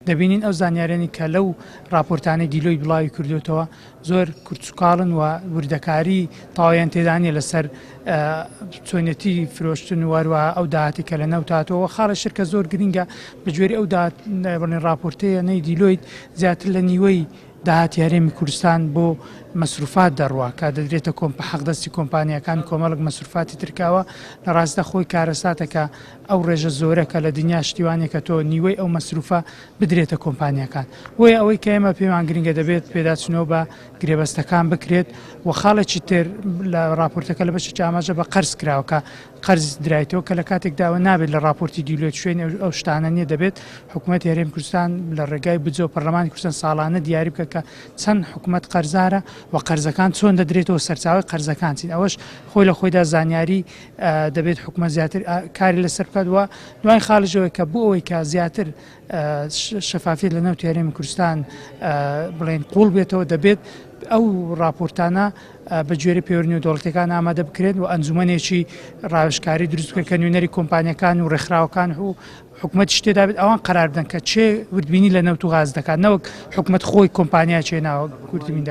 دەبینین ئەو زانیاریانی کە لەو راپۆرتانەی دیلۆی بڵاوی کردوێتەوە زۆر کورتسوکاڵن و وردەکاری تەواویان تێدانیە لەسەر چۆنیەتی فرۆشتن وەروە ئەو داهاتی کە لە نەوتاتەوە خاڵە شرکە زۆر گرنگە بەگوێری ئەو راپۆرتەیە نەی دیلۆیت زیاتر لە نیوەی داهاتی هەرێمی کوردستان بۆ مەسروفات دەڕوا کە دەدرێتە حەقدەستی کۆمپانیەکان کۆمەڵک مەسروفاتی ترکاوە لە ڕاستە خۆی کارەساتەکە ئەو ڕێژە زۆرەکە لە دنیا شتیوانێکە تۆ نیوەی ئەو مەسروفە بدرێتە کۆمپانیەکان وی ئەوەی کە ئێمە پێمان گرنگە دەبێت پێداچنەوە بە گرێبەستەکان بکرێت و خاڵێکی تر لە راپۆرتەکە لە بەشی ئاماژە بە قەرز کراوە قەرز درایەوە کە لە کاتێکداوە نابێت لە راپۆرتی دیلۆیت شوێنی ئەو شتانە نیە دەبێت حکوومەت هەرێمی کوردستان لە ڕێگای بجۆ پەرلەمانی کوردستان ساڵانە دیاری بکە کە چەند حکوومەت قەرزارە و قەرزەکان چۆن دەدرێتەوە سەرچاوی قەرزەکان چین ئەوەش خۆی لە خۆیدا زانیاری دەبێت حکوومەت زیاتر کاری لەسەر بکات وە دوای خاڵژەوەی کە بۆ ئەوەی کە زیاتر شەفافیت لە نەوتی هەرێمی کوردستان بڵێن قوڵ بێتەوە دەبێت ئەو راپۆرتانە بە گوێرە پەیوەندی دەوڵەتەکان ئامادە بکرێت و ئەنجومەنێکی ڕاوێژکاری دروست بکرێت کە نوێنەری کۆمپانیەکان و ڕێکخراوەکان و حکوومەت شتێدا بێت ئەوان قەرار بدەن کە چێ وردبینی لە نەوت و غاز دەکات نەوەک حکوومەت خۆی کۆمپانیا چێناوە کوردبین دەکات.